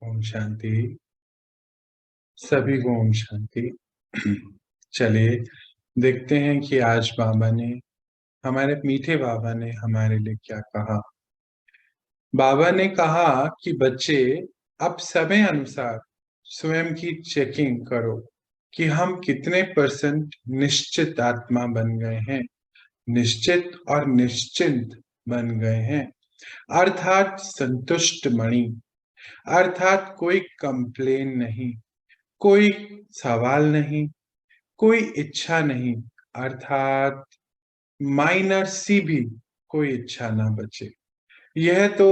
ओम शांति। सभी को ओम शांति। चलिए देखते हैं कि आज बाबा ने, हमारे मीठे बाबा ने हमारे लिए क्या कहा। बाबा ने कहा कि बच्चे, अब समय अनुसार स्वयं की चेकिंग करो कि हम कितने परसेंट निश्चित आत्मा बन गए हैं, निश्चित और निश्चिंत बन गए हैं, अर्थात संतुष्ट मणि, अर्थात कोई कंप्लेन नहीं, कोई सवाल नहीं, कोई इच्छा नहीं, अर्थात माइनर सी भी कोई इच्छा ना बचे। यह तो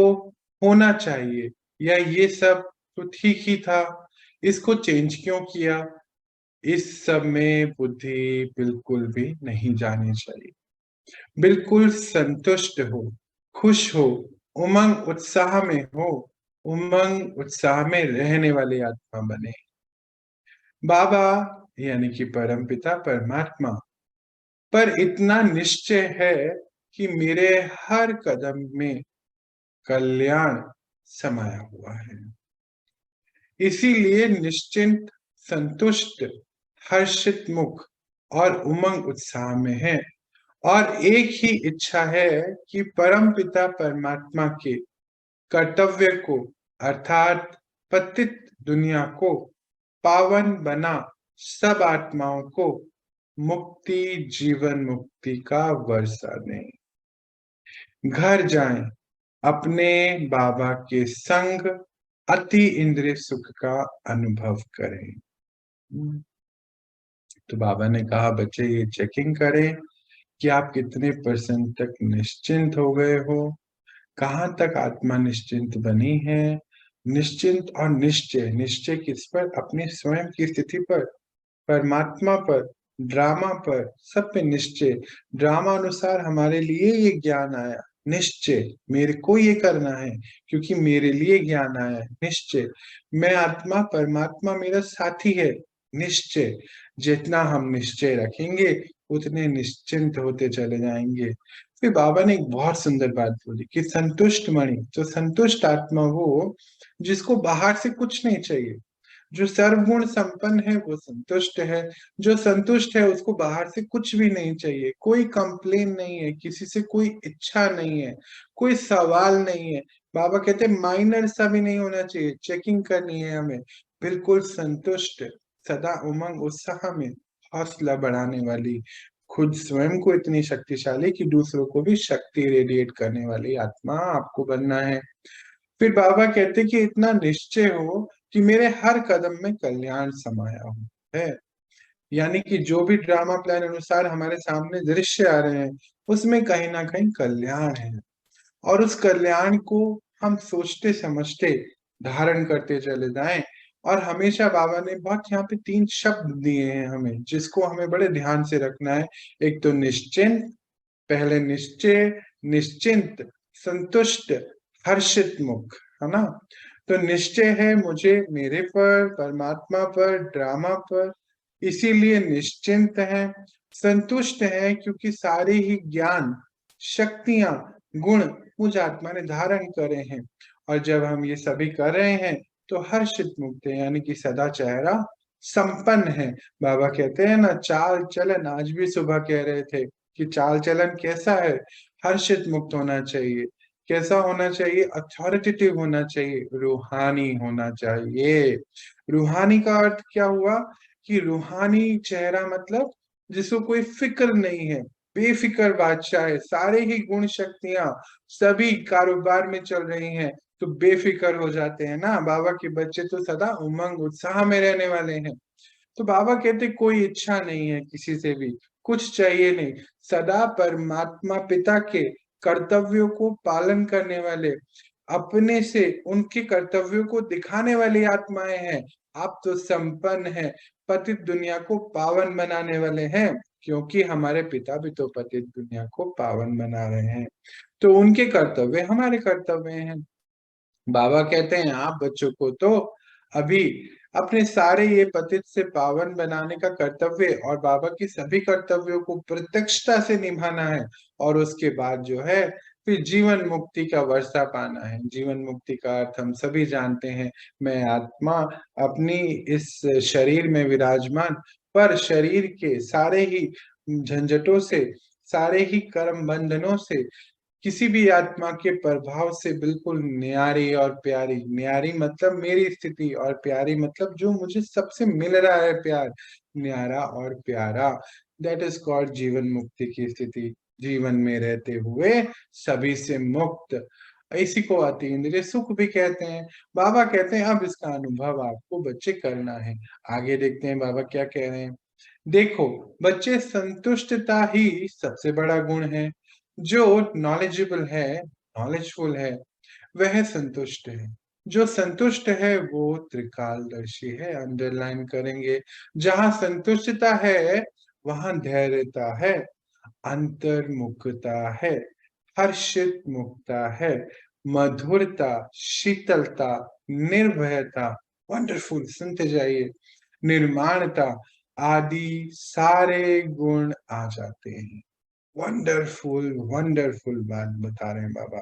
होना चाहिए, या ये सब तो ठीक ही था, इसको चेंज क्यों किया? इस सब में बुद्धि बिल्कुल भी नहीं जानी चाहिए। बिल्कुल संतुष्ट हो, खुश हो, उमंग उत्साह में हो, उमंग उत्साह में रहने वाली आत्मा बने। बाबा यानी कि परम पिता परमात्मा पर इतना निश्चय है कि मेरे हर कदम में कल्याण समाया हुआ है। इसीलिए निश्चिंत, संतुष्ट, हर्षित मुख और उमंग उत्साह में है, और एक ही इच्छा है कि परम पिता परमात्मा के कर्तव्य को, अर्थात पतित दुनिया को पावन बना सब आत्माओं को मुक्ति, जीवन मुक्ति का वर्षा दें। घर जाएं, अपने बाबा के संग अति इंद्रिय सुख का अनुभव करें। तो बाबा ने कहा बच्चे ये चेकिंग करें कि आप कितने परसेंट तक निश्चिंत हो गए हो, कहाँ तक आत्मा निश्चिंत बनी है। निश्चिंत और निश्चय, निश्चय किस पर? अपनी स्वयं की स्थिति पर, परमात्मा पर, ड्रामा पर, सब पे निश्चय। ड्रामा अनुसार हमारे लिए ये ज्ञान आया, निश्चय मेरे को ये करना है क्योंकि मेरे लिए ज्ञान आया है, निश्चय। मैं आत्मा, परमात्मा मेरा साथी है, निश्चय। जितना हम निश्चय रखेंगे उतने निश्चिंत होते चले जाएंगे। फिर बाबा ने एक बहुत सुंदर बात बोली कि संतुष्ट मणि, तो संतुष्ट आत्मा वो जिसको बाहर से कुछ नहीं चाहिए, जो सर्वगुण संपन्न है वो संतुष्ट है। जो संतुष्ट है उसको बाहर से कुछ भी नहीं चाहिए, कोई कंप्लेन नहीं है, किसी से कोई इच्छा नहीं है, कोई सवाल नहीं है। बाबा कहते माइनर सा भी नहीं होना चाहिए, चेकिंग करनी है हमें। बिल्कुल संतुष्ट, सदा उमंग उत्साह में, हौसला बढ़ाने वाली, खुद स्वयं को इतनी शक्तिशाली कि दूसरों को भी शक्ति रेडिएट करने वाली आत्मा आपको बनना है। फिर बाबा कहते कि इतना निश्चय हो कि मेरे हर कदम में कल्याण समाया हो है। यानी कि जो भी ड्रामा प्लान अनुसार हमारे सामने दृश्य आ रहे हैं उसमें कहीं ना कहीं कल्याण है, और उस कल्याण को हम सोचते समझते धारण करते चले जाएं। और हमेशा बाबा ने बहुत यहाँ पे 3 शब्द दिए हैं हमें, जिसको हमें बड़े ध्यान से रखना है। एक तो निश्चिंत, पहले निश्चय, निश्चिंत, संतुष्ट, हर्षित मुख, है ना। तो निश्चय है मुझे मेरे पर, परमात्मा पर, ड्रामा पर, इसीलिए निश्चिंत है। संतुष्ट है क्योंकि सारे ही ज्ञान, शक्तियां, गुण मुझ आत्मा ने धारण करे हैं, और जब हम ये सभी कर रहे हैं तो हर्षित मुक्त है, यानी कि सदा चेहरा संपन्न है। बाबा कहते हैं ना, चाल चलन, आज भी सुबह कह रहे थे कि चाल चलन कैसा है? हर्षित मुक्त होना चाहिए। कैसा होना चाहिए? अथॉरिटेटिव होना चाहिए, रूहानी होना चाहिए। रूहानी का अर्थ क्या हुआ? कि रूहानी चेहरा मतलब जिसको कोई फिक्र नहीं है, बेफिक्र बादशाह है, सारे ही गुण शक्तियां सभी कारोबार में चल रही हैं, तो बेफिक्र हो जाते हैं ना। बाबा के बच्चे तो सदा उमंग उत्साह में रहने वाले हैं। तो बाबा कहते कोई इच्छा नहीं है किसी से भी, कुछ चाहिए नहीं, सदा परमात्मा पिता के कर्तव्यों को पालन करने वाले, अपने से उनके कर्तव्यों को दिखाने वाली आत्माएं हैं। आप तो संपन्न है, पतित दुनिया को पावन बनाने वाले हैं, क्योंकि हमारे पिता भी तो पतित दुनिया को पावन बना रहे हैं। तो उनके कर्तव्य हमारे कर्तव्य हैं। बाबा कहते हैं आप बच्चों को तो अभी अपने सारे ये पतित से पावन बनाने का कर्तव्य और बाबा की सभी कर्तव्यों को प्रत्यक्षता से निभाना है, और उसके बाद जो है फिर जीवन मुक्ति का वर्षा पाना है। जीवन मुक्ति का अर्थ हम सभी जानते हैं, मैं आत्मा अपनी इस शरीर में विराजमान, पर शरीर के सारे ही झंझटों से, सारे ही कर्म बंधनों से, किसी भी आत्मा के प्रभाव से बिल्कुल न्यारी और प्यारी। न्यारी मतलब मेरी स्थिति, और प्यारी मतलब जो मुझे सबसे मिल रहा है प्यार, न्यारा और प्यारा, दैट इज कॉल्ड जीवन मुक्ति की स्थिति। जीवन में रहते हुए सभी से मुक्त, इसी को अतीन्द्रिय सुख भी कहते हैं। बाबा कहते हैं अब इसका अनुभव आपको बच्चे करना है। आगे देखते हैं बाबा क्या कह रहे हैं। देखो बच्चे, संतुष्टता ही सबसे बड़ा गुण है। जो नॉलेजेबल है, नॉलेजफुल है, वह संतुष्ट है। जो संतुष्ट है वो त्रिकालदर्शी है। अंडरलाइन करेंगे, जहां संतुष्टता है वहां धैर्यता है, अंतर्मुखता है, हर्षित मुक्ता है, मधुरता, शीतलता, निर्भयता, वंडरफुल, सुनते जाइए, निर्माणता आदि सारे गुण आ जाते हैं। वंडरफुल वंडरफुल बात बता रहे हैं बाबा।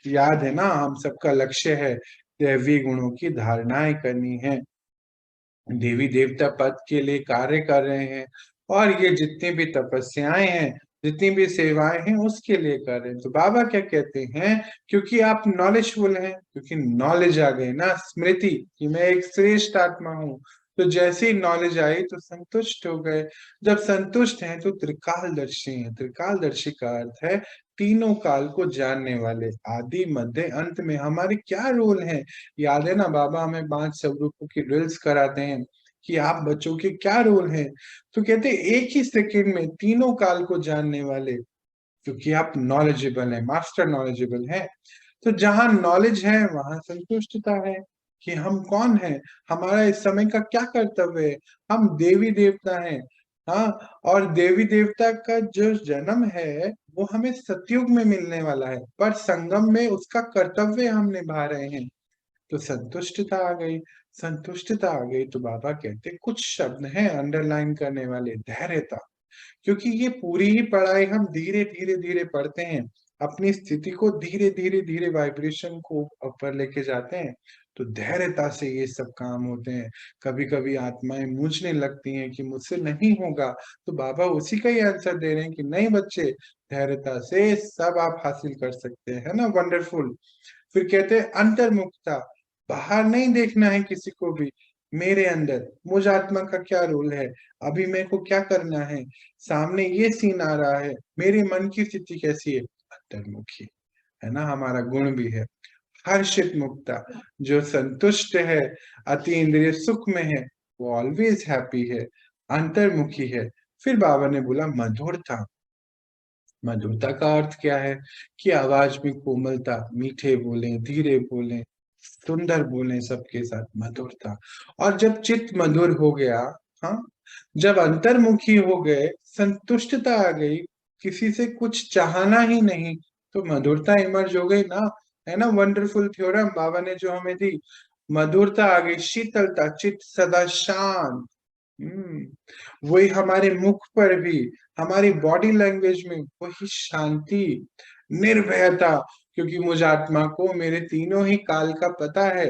याद है ना, हम सबका लक्ष्य है दैवी गुणों की धारणाएं करनी है, देवी देवता पद के लिए कार्य कर रहे हैं, और ये जितनी भी तपस्याएं हैं, जितनी भी सेवाएं हैं, उसके लिए कर रहे हैं। तो बाबा क्या कहते हैं, क्योंकि आप नॉलेजफुल हैं, क्योंकि नॉलेज आ गई ना, स्मृति कि मैं एक श्रेष्ठ आत्मा हूँ, तो जैसे ही नॉलेज आई तो संतुष्ट हो गए। जब संतुष्ट हैं तो त्रिकालदर्शी हैं। त्रिकालदर्शी का अर्थ है तीनों काल को जानने वाले, आदि मध्य अंत में हमारे क्या रोल है। याद है ना, बाबा हमें 5 स्वरूपों की ड्रिल्स कराते हैं कि आप बच्चों के क्या रोल है। तो कहते हैं एक ही सेकंड में तीनों काल को जानने वाले, क्योंकि आप नॉलेजेबल हैं, मास्टर नॉलेजेबल हैं। तो जहां नॉलेज है वहां संतुष्टता है कि हम कौन है, हमारा इस समय का क्या कर्तव्य है। हम देवी देवता हैं, हाँ, और देवी देवता का जो जन्म है वो हमें सतयुग में मिलने वाला है, पर संगम में उसका कर्तव्य हम निभा रहे हैं। तो संतुष्टता आ गई। संतुष्टता आ गई तो बाबा कहते कुछ शब्द हैं अंडरलाइन करने वाले, धैर्यता। क्योंकि ये पूरी ही पढ़ाई हम धीरे धीरे धीरे पढ़ते हैं, अपनी स्थिति को धीरे धीरे धीरे वाइब्रेशन को ऊपर लेके जाते हैं, तो धैर्यता से ये सब काम होते हैं। कभी कभी आत्माएं मूझने लगती हैं कि मुझसे नहीं होगा, तो बाबा उसी का ही आंसर दे रहे हैं कि नहीं बच्चे, धैर्यता से सब आप हासिल कर सकते हैं, है ना, वंडरफुल। फिर कहते हैं अंतर्मुखता, बाहर नहीं देखना है किसी को भी, मेरे अंदर मुझ आत्मा का क्या रोल है, अभी मेरे को क्या करना है, सामने ये सीन आ रहा है, मेरे मन की स्थिति कैसी है, अंतर्मुखी, है ना, हमारा गुण भी है। हर्षित मुक्ता, जो संतुष्ट है, अति इंद्रिय सुख में है, वो ऑलवेज हैप्पी है, अंतर्मुखी है। फिर बाबा ने बोला मधुरता। मधुरता का अर्थ क्या है कि आवाज में कोमलता, मीठे बोले, धीरे बोले, सुंदर बोले, सबके साथ मधुरता। और जब चित्त मधुर हो गया, हाँ, जब अंतर्मुखी हो गए, संतुष्टता आ गई, किसी से कुछ चाहना ही नहीं, तो मधुरता इमर्ज हो गई ना, है ना, वंडरफुल थ्योरम बाबा ने जो हमें दी। मधुरता आ गई, शीतलता, चित्त सदा शांत। वही हमारे मुख पर भी, हमारी बॉडी लैंग्वेज में वही शांति, निर्भयता, क्योंकि मुझ आत्मा को मेरे तीनों ही काल का पता है।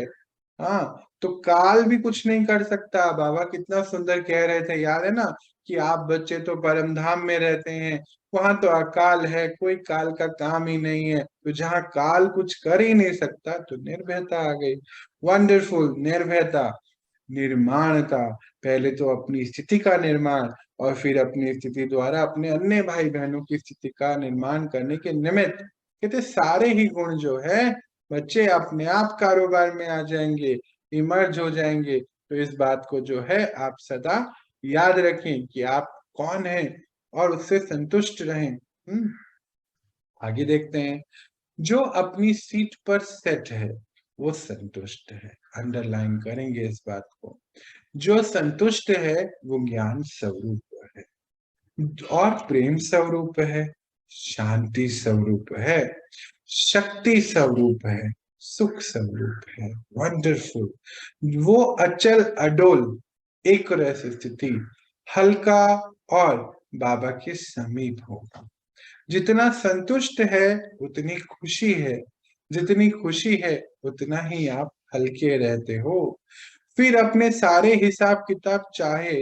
हाँ, तो काल भी कुछ नहीं कर सकता। बाबा कितना सुंदर कह रहे थे, याद है ना, कि आप बच्चे तो परम धाम में रहते हैं, वहां तो अकाल है, कोई काल का काम ही नहीं है। तो जहाँ काल कुछ कर ही नहीं सकता, तो निर्भयता आ गई। वंडरफुल, निर्भयता, निर्माणता, पहले तो अपनी स्थिति का निर्माण, और फिर अपनी स्थिति द्वारा अपने अन्य भाई बहनों की स्थिति का निर्माण करने के निमित्त, कहते सारे ही गुण जो है बच्चे अपने आप कारोबार में आ जाएंगे, इमर्ज हो जाएंगे। तो इस बात को जो है आप सदा याद रखें कि आप कौन हैं, और उससे संतुष्ट रहें। आगे देखते हैं, जो अपनी सीट पर सेट है वो संतुष्ट है। अंडरलाइन करेंगे इस बात को। जो संतुष्ट है वो ज्ञान स्वरूप है, और प्रेम स्वरूप है, शांति स्वरूप है, शक्ति स्वरूप है, सुख स्वरूप है। वंडरफुल, वो अचल अडोल एक रस स्थिति, हल्का और बाबा के समीप होगा। जितना संतुष्ट है उतनी खुशी है, जितनी खुशी है उतना ही आप हल्के रहते हो। फिर अपने सारे हिसाब किताब चाहे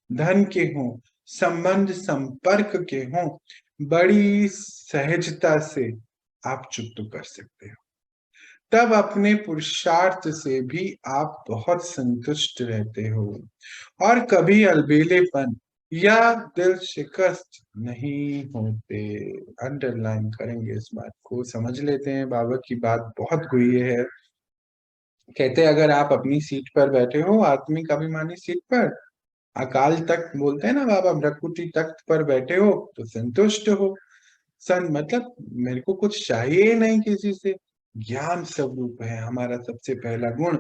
धन के हों, संबंध संपर्क के हों, बड़ी सहजता से आप चुप कर सकते हो। तब अपने पुरुषार्थ से भी आप बहुत संतुष्ट रहते हो और कभी अलबेलेपन या दिल शिकस्त नहीं होते। अंडरलाइन करेंगे इस बात को, समझ लेते हैं। बाबा की बात बहुत गुह्य है। कहते हैं अगर आप अपनी सीट पर बैठे हो, आत्मिक अभिमानी सीट पर, अकाल तख्त बोलते हैं ना बाबा, भ्रकुटी तख्त पर बैठे हो तो संतुष्ट हो। मतलब मेरे को कुछ चाहिए ही नहीं किसी से। ज्ञान स्वरूप है हमारा सबसे पहला गुण,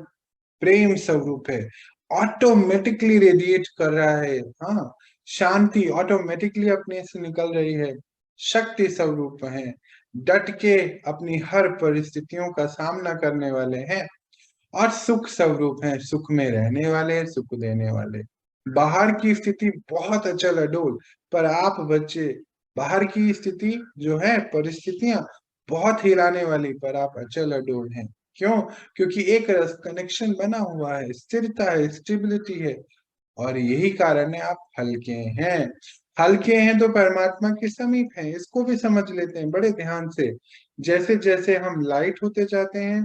प्रेम स्वरूप है, ऑटोमेटिकली रेडिएट कर रहा है। हाँ, शांति ऑटोमेटिकली अपने से निकल रही है। शक्ति स्वरूप है, डट के अपनी हर परिस्थितियों का सामना करने वाले हैं। और सुख स्वरूप है, सुख में रहने वाले, सुख देने वाले। बाहर की स्थिति बहुत अचल अडोल, पर आप बच्चे, बाहर की स्थिति जो है, परिस्थितियां बहुत हिलाने वाली, पर आप अचल अडोल हैं। क्यों? क्योंकि एक कनेक्शन बना हुआ है, स्थिरता है, स्टेबिलिटी है। और यही कारण है आप हल्के हैं। हल्के हैं तो परमात्मा के समीप हैं, इसको भी समझ लेते हैं बड़े ध्यान से। जैसे जैसे हम लाइट होते जाते हैं,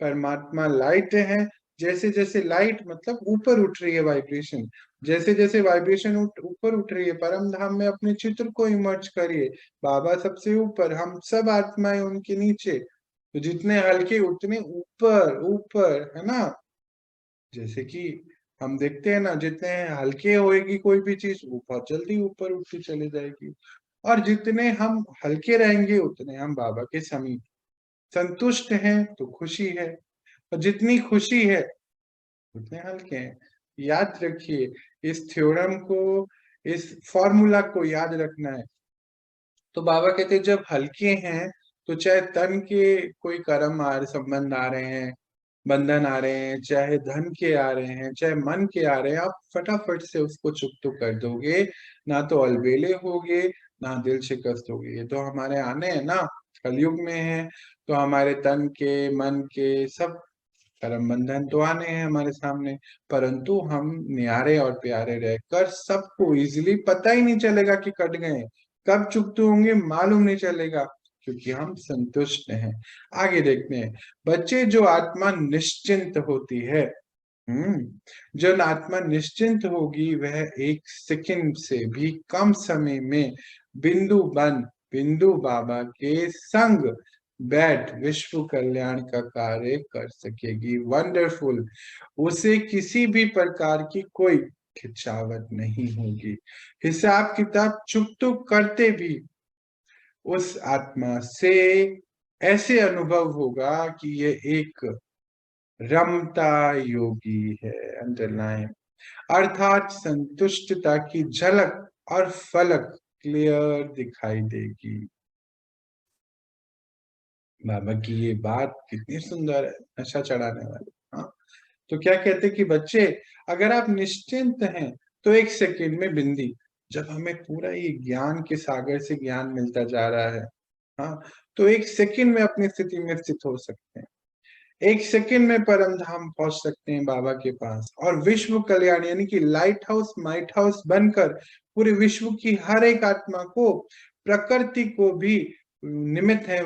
परमात्मा लाइट है। जैसे जैसे लाइट मतलब ऊपर उठ रही है वाइब्रेशन, जैसे जैसे वाइब्रेशन ऊपर उठ रही है, परम धाम में अपने चित्र को इमर्ज करिए। बाबा सबसे ऊपर, हम सब आत्माएं उनके नीचे। तो जितने हल्के उतने ऊपर ऊपर, है ना। जैसे कि हम देखते हैं ना, जितने हल्के होएगी कोई भी चीज, वो बहुत जल्दी ऊपर उठती चली जाएगी। और जितने हम हल्के रहेंगे उतने हम बाबा के समीप। संतुष्ट हैं तो खुशी है, और जितनी खुशी है उतने हल्के हैं। याद रखिए इस थ्योरम को, इस फॉर्मूला को याद रखना है। तो बाबा कहते हैं जब हल्के हैं तो चाहे तन के कोई कर्म आ रहे, संबंध आ रहे हैं, बंधन आ रहे हैं, चाहे धन के आ रहे हैं, चाहे मन के आ रहे हैं, आप फटाफट से उसको चुप तो कर दोगे। ना तो अलबेले होगे, ना दिल शिकस्त होगी। ये तो हमारे आने हैं ना, कलयुग में है। तो हमारे तन के, मन के सब कर्म बंधन तो आने हैं हमारे सामने। परंतु हम न्यारे और प्यारे रहकर सबको इजीली पता ही नहीं चलेगा कि कट गए। कब चुकते होंगे मालूम नहीं चलेगा, क्योंकि हम संतुष्ट हैं। आगे देखते हैं। बच्चे, जो आत्मा निश्चिंत होती है, जो आत्मा निश्चिंत होगी, वह एक सेकंड से भी कम समय में बिंदु बाबा के संग बैठ विश्व कल्याण का कार्य कर सकेगी। वंडरफुल। उसे किसी भी प्रकार की कोई खिंचावट नहीं होगी। हिसाब किताब चुप तो करते भी उस आत्मा से ऐसे अनुभव होगा कि ये एक रमता योगी है। अंडरलाइन। अर्थात संतुष्टता की झलक और फलक क्लियर दिखाई देगी। बाबा की ये बात कितनी सुंदर है, नशा चढ़ाने वाली। हाँ, तो क्या कहते कि बच्चे, अगर आप निश्चिंत हैं तो एक सेकंड में बिंदी, जब हमें पूरा ये ज्ञान के सागर से ज्ञान मिलता जा रहा है, हाँ, तो एक सेकंड में अपनी स्थिति में स्थित हो सकते हैं। एक सेकंड में परम धाम पहुंच सकते हैं बाबा के पास, और विश्व कल्याण यानी कि लाइट हाउस माइट हाउस बनकर पूरे विश्व की हर एक आत्मा को, प्रकृति को भी निमित्त है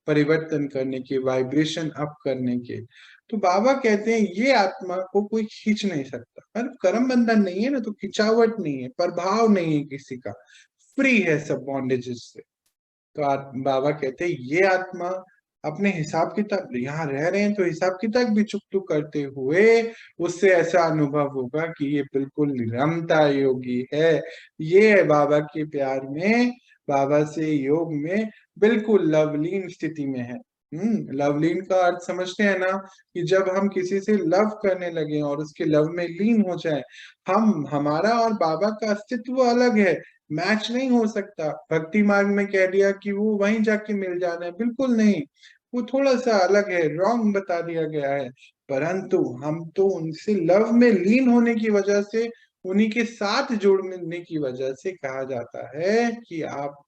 परिवर्तन करने के, वाइब्रेशन अप करने के। तो बाबा कहते हैं ये आत्मा को कोई खींच नहीं सकता। पर कर्म बंधन नहीं है ना, तो खिंचावट नहीं है, प्रभाव नहीं है किसी का, फ्री है सब बॉन्डेजेस से। तो बाबा कहते हैं ये आत्मा अपने हिसाब किताब, यहाँ रह रहे हैं तो हिसाब किताब भी चुकतू करते हुए उससे ऐसा अनुभव होगा कि ये बिल्कुल रमता योगी है। ये बाबा के प्यार में, बाबा से योग में बिल्कुल लवलीन स्थिति में है। लवलीन का अर्थ समझते हैं ना, कि जब हम किसी से लव करने लगे और उसके लव में लीन हो जाए। हम, हमारा और बाबा का अस्तित्व अलग है, मैच नहीं हो सकता। भक्ति मार्ग में कह दिया कि वो वहीं जाके मिल जाना है, बिल्कुल नहीं। वो थोड़ा सा अलग है, रॉन्ग बता दिया गया है। परंतु हम तो उनसे लव में लीन होने की वजह से उन्हीं के साथ जुड़ने की वजह से कहा जाता है कि आप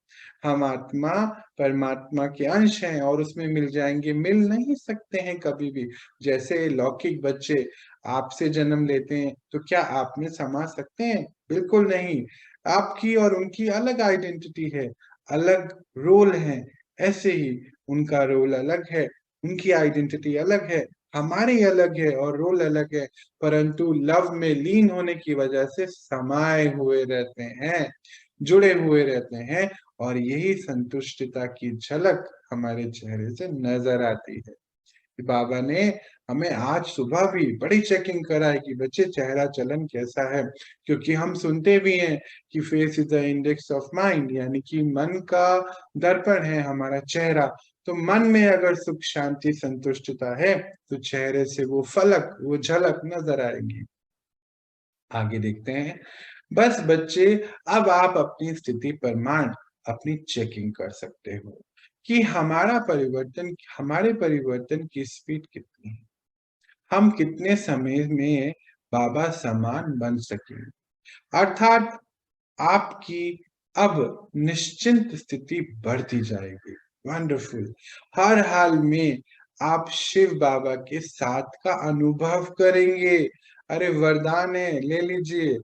हम आत्मा परमात्मा के अंश हैं और उसमें मिल जाएंगे। मिल नहीं सकते हैं कभी भी। जैसे लौकिक बच्चे आपसे जन्म लेते हैं तो क्या आप में समा सकते हैं? बिल्कुल नहीं। आपकी और उनकी अलग आइडेंटिटी है, अलग रोल है। ऐसे ही उनका रोल अलग है, उनकी आइडेंटिटी अलग है, हमारी अलग है और रोल अलग है, परंतु लव में लीन होने की वजह से समाये हुए रहते हैं, जुड़े हुए रहते हैं। और यही संतुष्टता की झलक हमारे चेहरे से नजर आती है। बाबा ने हमें आज सुबह भी बड़ी चेकिंग कराई कि बच्चे चेहरा चलन कैसा है, क्योंकि हम सुनते भी हैं कि face is the index of mind, यानी कि मन का दर्पण है हमारा चेहरा। तो मन में अगर सुख शांति संतुष्टता है तो चेहरे से वो फलक वो झलक नजर आएगी। आगे देखते हैं। बस बच्चे, अब आप अपनी स्थिति प्रमाण अपनी चेकिंग कर सकते हो कि हमारे परिवर्तन की स्पीड कितनी है, हम कितने समय में बाबा समान बन सके। अर्थात आपकी अब निश्चिंत स्थिति बढ़ती जाएगी। वंडरफुल। हर हाल में आप शिव बाबा के साथ का अनुभव करेंगे। अरे वरदान है, ले लीजिए।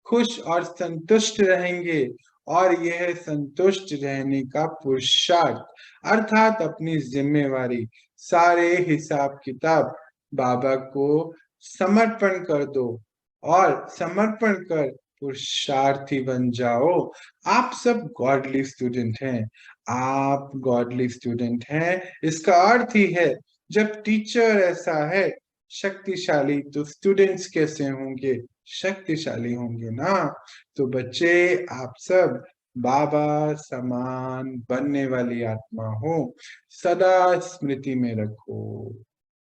खुश और संतुष्ट रहेंगे, और यह संतुष्ट रहने का पुरुषार्थ अर्थात अपनी जिम्मेवारी, सारे हिसाब किताब बाबा को समर्पण कर दो और समर्पण कर पुरुषार्थी बन जाओ। आप सब गॉडली स्टूडेंट हैं। आप गॉडली स्टूडेंट हैं, इसका अर्थ ही है जब टीचर ऐसा है शक्तिशाली, तो स्टूडेंट्स कैसे होंगे? शक्तिशाली होंगे ना। तो बच्चे, आप सब बाबा समान बनने वाली आत्मा हो, सदा स्मृति में रखो।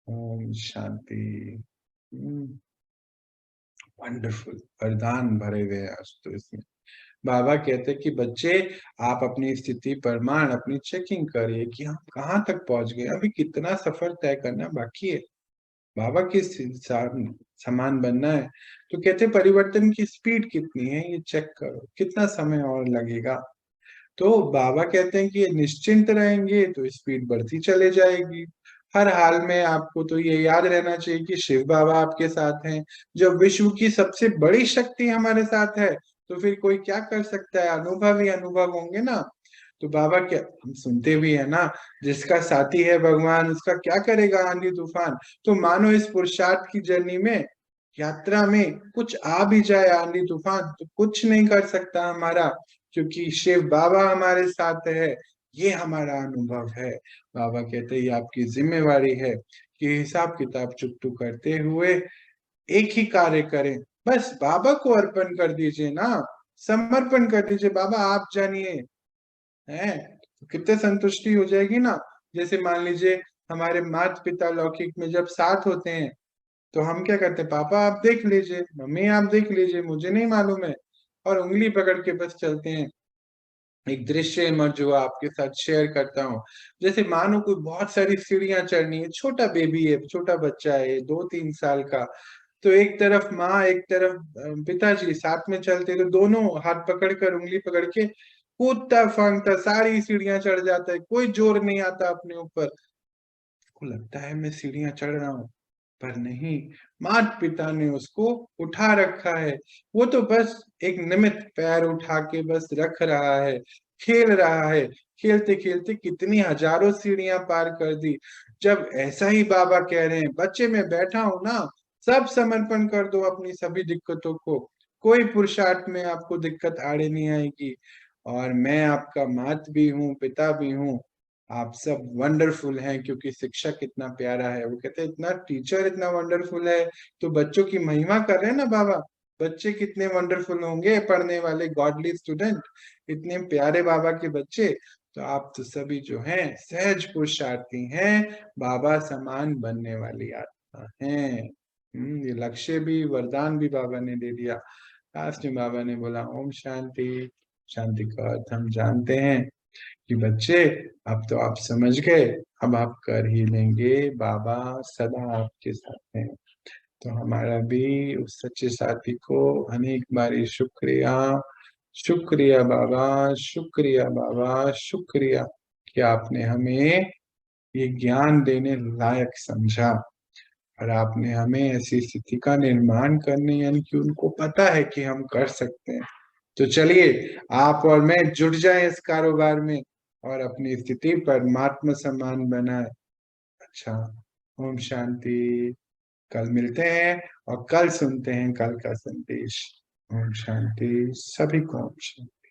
ओम शांति। वंडरफुल वरदान भरे हुए हैं आज तो इसमें। बाबा कहते हैं कि बच्चे, आप अपनी स्थिति प्रमाण अपनी चेकिंग करिए कि हम कहाँ तक पहुंच गए, अभी कितना सफर तय करना बाकी है, बाबा के समान बनना है। तो कहते परिवर्तन की स्पीड कितनी है ये चेक करो, कितना समय और लगेगा। तो बाबा कहते हैं कि ये निश्चिंत रहेंगे तो स्पीड बढ़ती चले जाएगी। हर हाल में आपको तो ये याद रहना चाहिए कि शिव बाबा आपके साथ हैं। जब विश्व की सबसे बड़ी शक्ति हमारे साथ है तो फिर कोई क्या कर सकता है? अनुभव ही अनुभव होंगे ना। तो बाबा क्या, हम सुनते भी है ना, जिसका साथी है भगवान उसका क्या करेगा आंधी तूफान। तो मानो इस पुरुषार्थ की जर्नी में, यात्रा में कुछ आ भी जाए आंधी तूफान तो कुछ नहीं कर सकता हमारा, क्योंकि शिव बाबा हमारे साथ है। ये हमारा अनुभव है। बाबा कहते हैं ये आपकी जिम्मेवारी है कि हिसाब किताब चुकतू करते हुए एक ही कार्य करें, बस बाबा को अर्पण कर दीजिए ना, समर्पण कर दीजिए। बाबा आप जानिए, है तो कितने संतुष्टि हो जाएगी ना। जैसे मान लीजिए हमारे माता पिता लौकिक में जब साथ होते हैं तो हम क्या करते हैं, पापा आप देख लीजिए, मम्मी आप देख लीजिए, मुझे नहीं मालूम है, और उंगली पकड़ के बस चलते हैं। एक दृश्य मैं जो आपके साथ शेयर करता हूँ, जैसे मानो कोई बहुत सारी सीढ़ियां चढ़नी है, छोटा बेबी है, छोटा बच्चा है 2-3 साल का, तो एक तरफ माँ एक तरफ पिताजी साथ में चलते, तो दोनों हाथ पकड़ कर उंगली पकड़ के कूदता फांगता सारी सीढ़ियां चढ़ जाता है, कोई जोर नहीं आता अपने ऊपर। उसको लगता है मैं सीढ़ियां चढ़ रहा हूँ, पर नहीं, माता पिता ने उसको उठा रखा है। वो तो बस एक निमित्त पैर उठा के बस रख रहा है, खेल रहा है। खेलते खेलते कितनी हजारों सीढ़ियां पार कर दी। जब ऐसा ही बाबा कह रहे हैं, बच्चे मैं बैठा हूं ना, सब समर्पण कर दो अपनी सभी दिक्कतों को, कोई पुरुषार्थ में आपको दिक्कत आड़े नहीं आएगी। और मैं आपका माता भी हूँ, पिता भी हूँ। आप सब वंडरफुल हैं, क्योंकि शिक्षक इतना प्यारा है। वो कहते हैं इतना टीचर इतना वंडरफुल है, तो बच्चों की महिमा कर रहे हैं ना बाबा। बच्चे कितने वंडरफुल होंगे, पढ़ने वाले गॉडली स्टूडेंट, इतने प्यारे बाबा के बच्चे। तो आप तो सभी जो हैं सहज पुरुषार्थी हैं, बाबा समान बनने वाली आत्मा हैं। ये लक्ष्य भी वरदान भी बाबा ने दे दिया। लास्ट में बाबा ने बोला ओम शांति। शांति का अर्थ हम जानते हैं कि बच्चे, अब तो आप समझ गए, अब आप कर ही लेंगे, बाबा सदा आपके साथ हैं। तो हमारा भी उस सच्चे साथी को अनेक बारी शुक्रिया, शुक्रिया बाबा, शुक्रिया बाबा, शुक्रिया कि आपने हमें ये ज्ञान देने लायक समझा और आपने हमें ऐसी स्थिति का निर्माण करने, यानी कि उनको पता है कि हम कर सकते हैं। तो चलिए आप और मैं जुट जाएं इस कारोबार में और अपनी स्थिति परमात्मा समान बनाए। अच्छा, ओम शांति। कल मिलते हैं और कल सुनते हैं कल का संदेश। ओम शांति। सभी को ओम शांति।